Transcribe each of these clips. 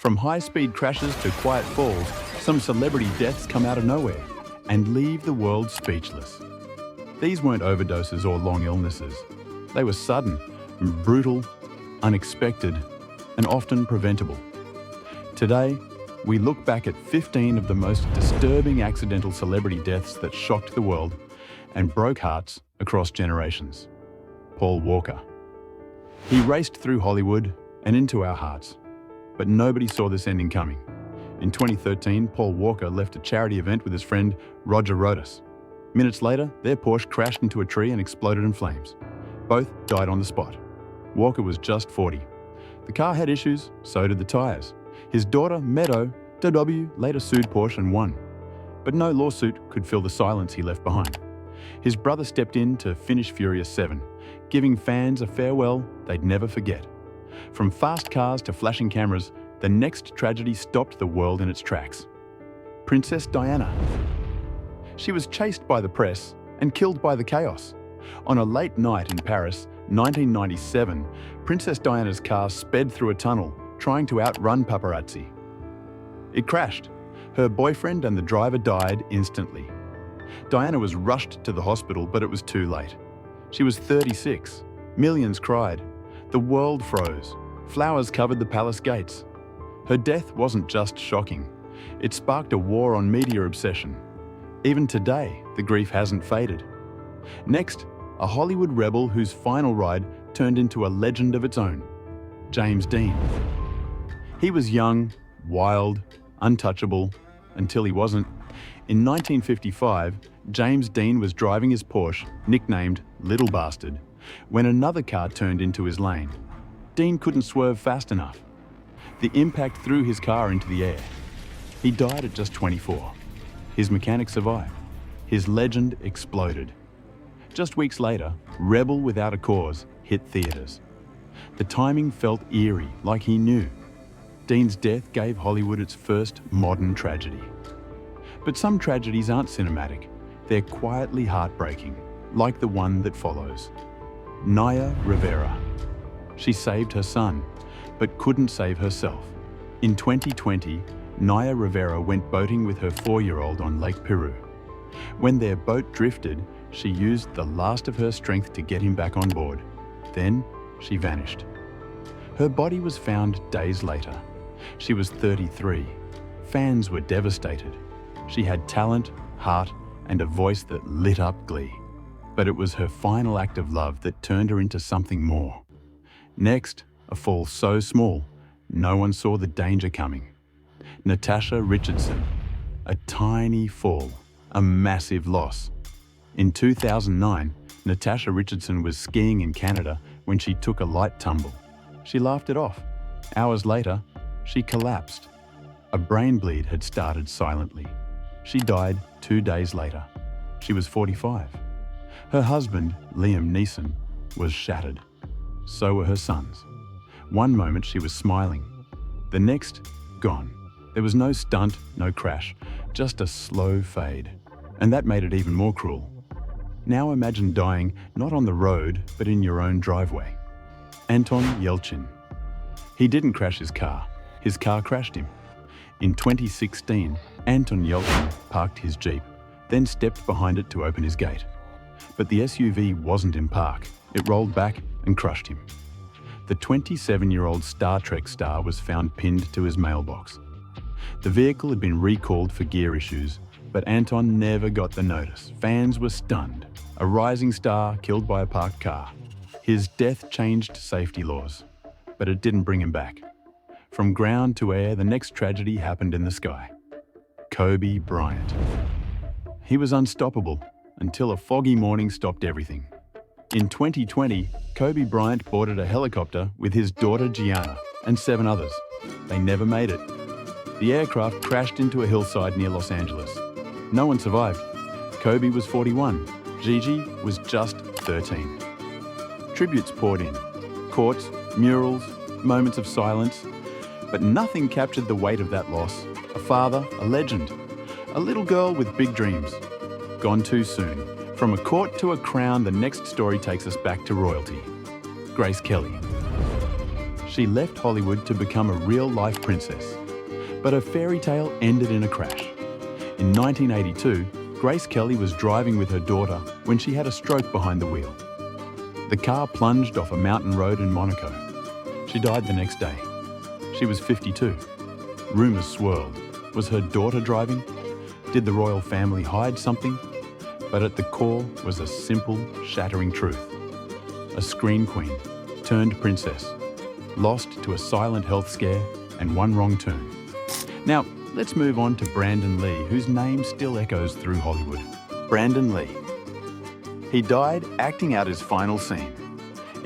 From high-speed crashes to quiet falls, some celebrity deaths come out of nowhere and leave the world speechless. These weren't overdoses or long illnesses. They were sudden, brutal, unexpected, and often preventable. Today, we look back at 15 of the most disturbing accidental celebrity deaths that shocked the world and broke hearts across generations. Paul Walker. He raced through Hollywood and into our hearts, but nobody saw this ending coming. In 2013, Paul Walker left a charity event with his friend Roger Rodas. Minutes later, their Porsche crashed into a tree and exploded in flames. Both died on the spot. Walker was just 40. The car had issues, so did the tires. His daughter, Meadow W, later sued Porsche and won. But no lawsuit could fill the silence he left behind. His brother stepped in to finish Furious 7, giving fans a farewell they'd never forget. From fast cars to flashing cameras, the next tragedy stopped the world in its tracks. Princess Diana. She was chased by the press and killed by the chaos. On a late night in Paris, 1997, Princess Diana's car sped through a tunnel, trying to outrun paparazzi. It crashed. Her boyfriend and the driver died instantly. Diana was rushed to the hospital, but it was too late. She was 36. Millions cried. The world froze. Flowers covered the palace gates. Her death wasn't just shocking. It sparked a war on media obsession. Even today, the grief hasn't faded. Next, a Hollywood rebel whose final ride turned into a legend of its own. James Dean. He was young, wild, untouchable, until he wasn't. In 1955, James Dean was driving his Porsche, nicknamed Little Bastard, when another car turned into his lane. Dean couldn't swerve fast enough. The impact threw his car into the air. He died at just 24. His mechanic survived. His legend exploded. Just weeks later, Rebel Without a Cause hit theaters. The timing felt eerie, like he knew. Dean's death gave Hollywood its first modern tragedy. But some tragedies aren't cinematic. They're quietly heartbreaking, like the one that follows. Naya Rivera. She saved her son, but couldn't save herself. In 2020, Naya Rivera went boating with her 4-year-old on Lake Peru. When their boat drifted, she used the last of her strength to get him back on board. Then, she vanished. Her body was found days later. She was 33. Fans were devastated. She had talent, heart, and a voice that lit up Glee. But it was her final act of love that turned her into something more. Next, a fall so small, no one saw the danger coming. Natasha Richardson. A tiny fall, a massive loss. In 2009, Natasha Richardson was skiing in Canada when she took a light tumble. She laughed it off. Hours later, she collapsed. A brain bleed had started silently. She died 2 days later. She was 45. Her husband, Liam Neeson, was shattered. So were her sons. One moment she was smiling. The next, gone. There was no stunt, no crash, just a slow fade. And that made it even more cruel. Now imagine dying not on the road, but in your own driveway. Anton Yelchin. He didn't crash his car crashed him. In 2016, Anton Yelchin parked his Jeep, then stepped behind it to open his gate. But the SUV wasn't in park. It rolled back and crushed him. The 27-year-old Star Trek star was found pinned to his mailbox. The vehicle had been recalled for gear issues, but Anton never got the notice. Fans were stunned. A rising star killed by a parked car. His death changed safety laws, but it didn't bring him back. From ground to air, the next tragedy happened in the sky. Kobe Bryant. He was unstoppable until a foggy morning stopped everything. In 2020, Kobe Bryant boarded a helicopter with his daughter Gianna and 7 others. They never made it. The aircraft crashed into a hillside near Los Angeles. No one survived. Kobe was 41. Gigi was just 13. Tributes poured in. Courts, murals, moments of silence. But nothing captured the weight of that loss. A father, a legend. A little girl with big dreams. Gone too soon. From a court to a crown, the next story takes us back to royalty. Grace Kelly. She left Hollywood to become a real-life princess. But her fairy tale ended in a crash. In 1982, Grace Kelly was driving with her daughter when she had a stroke behind the wheel. The car plunged off a mountain road in Monaco. She died the next day. She was 52. Rumours swirled. Was her daughter driving? Did the royal family hide something? But at the core was a simple, shattering truth. A screen queen turned princess, lost to a silent health scare and one wrong turn. Now, let's move on to Brandon Lee, whose name still echoes through Hollywood. Brandon Lee. He died acting out his final scene.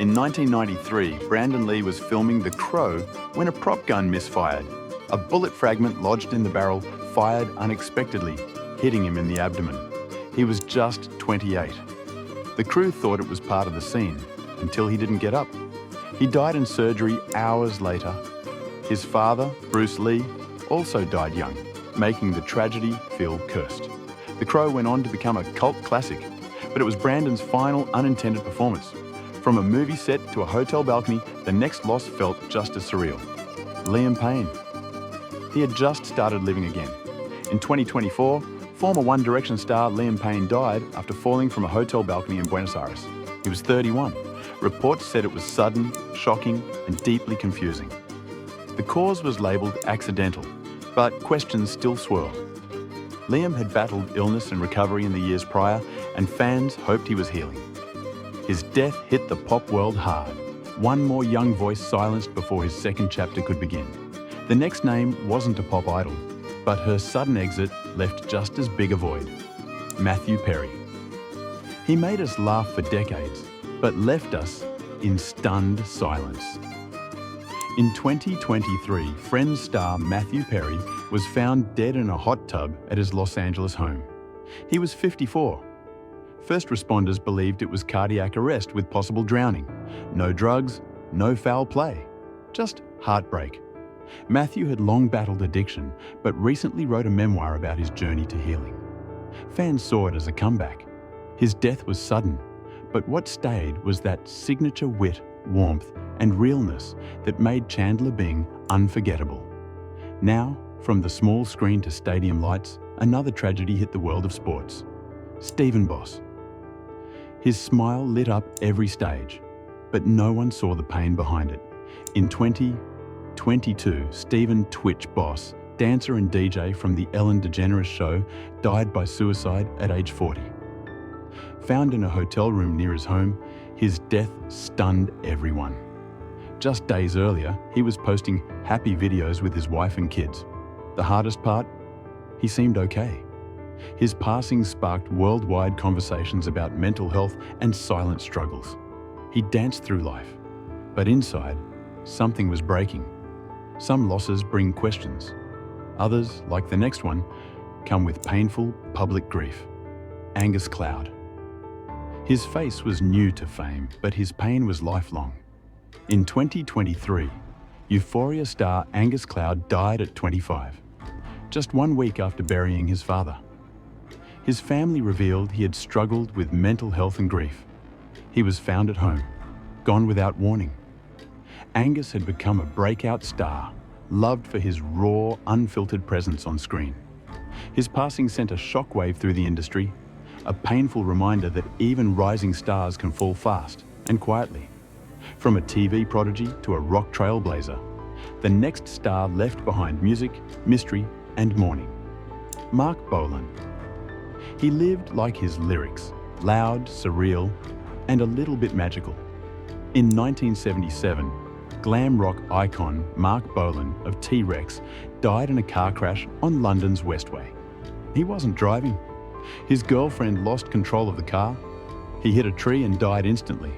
In 1993, Brandon Lee was filming The Crow when a prop gun misfired. A bullet fragment lodged in the barrel fired unexpectedly, hitting him in the abdomen. He was just 28. The crew thought it was part of the scene, until he didn't get up. He died in surgery hours later. His father, Bruce Lee, also died young, making the tragedy feel cursed. The Crow went on to become a cult classic, but it was Brandon's final unintended performance. From a movie set to a hotel balcony, the next loss felt just as surreal. Liam Payne. He had just started living again. In 2024, former One Direction star Liam Payne died after falling from a hotel balcony in Buenos Aires. He was 31. Reports said it was sudden, shocking, and deeply confusing. The cause was labelled accidental, but questions still swirled. Liam had battled illness and recovery in the years prior, and fans hoped he was healing. His death hit the pop world hard. One more young voice silenced before his second chapter could begin. The next name wasn't a pop idol, but her sudden exit left just as big a void. Matthew Perry. He made us laugh for decades, but left us in stunned silence. In 2023, Friends star Matthew Perry was found dead in a hot tub at his Los Angeles home. He was 54. First responders believed it was cardiac arrest with possible drowning. No drugs, no foul play, just heartbreak. Matthew had long battled addiction, but recently wrote a memoir about his journey to healing. Fans saw it as a comeback. His death was sudden, but what stayed was that signature wit, warmth, and realness that made Chandler Bing unforgettable. Now, from the small screen to stadium lights, another tragedy hit the world of sports. Stephen Boss. His smile lit up every stage, but no one saw the pain behind it. In 2022, Stephen Twitch Boss, dancer and DJ from The Ellen DeGeneres Show, died by suicide at age 40. Found in a hotel room near his home, his death stunned everyone. Just days earlier, he was posting happy videos with his wife and kids. The hardest part? He seemed okay. His passing sparked worldwide conversations about mental health and silent struggles. He danced through life, but inside, something was breaking. Some losses bring questions. Others, like the next one, come with painful public grief. Angus Cloud. His face was new to fame, but his pain was lifelong. In 2023, Euphoria star Angus Cloud died at 25, just 1 week after burying his father. His family revealed he had struggled with mental health and grief. He was found at home, gone without warning. Angus had become a breakout star, loved for his raw, unfiltered presence on screen. His passing sent a shockwave through the industry, a painful reminder that even rising stars can fall fast and quietly. From a TV prodigy to a rock trailblazer, the next star left behind music, mystery, and mourning. Mark Bolan. He lived like his lyrics, loud, surreal, and a little bit magical. In 1977, glam rock icon Mark Bolan of T-Rex died in a car crash on London's Westway. He wasn't driving. His girlfriend lost control of the car. He hit a tree and died instantly.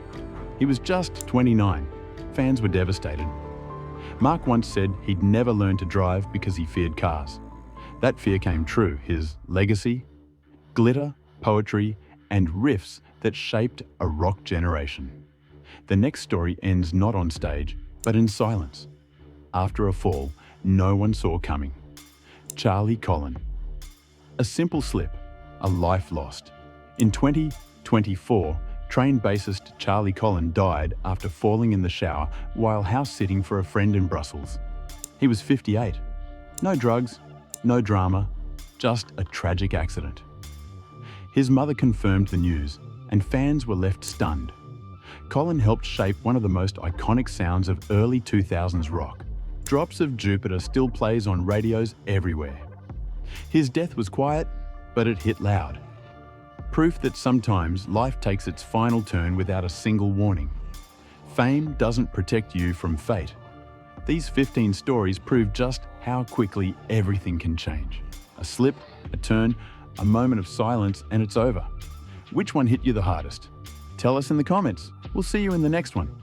He was just 29. Fans were devastated. Mark once said he'd never learn to drive because he feared cars. That fear came true. His legacy? Glitter, poetry, and riffs that shaped a rock generation. The next story ends not on stage, but in silence. After a fall no one saw coming. Charlie Collin. A simple slip, a life lost. In 2024, trained bassist Charlie Collin died after falling in the shower while house-sitting for a friend in Brussels. He was 58. No drugs, no drama, just a tragic accident. His mother confirmed the news, and fans were left stunned. Collin helped shape one of the most iconic sounds of early 2000s rock. Drops of Jupiter still plays on radios everywhere. His death was quiet, but it hit loud. Proof that sometimes life takes its final turn without a single warning. Fame doesn't protect you from fate. These 15 stories prove just how quickly everything can change. A slip, a turn, a moment of silence, and it's over. Which one hit you the hardest? Tell us in the comments. We'll see you in the next one.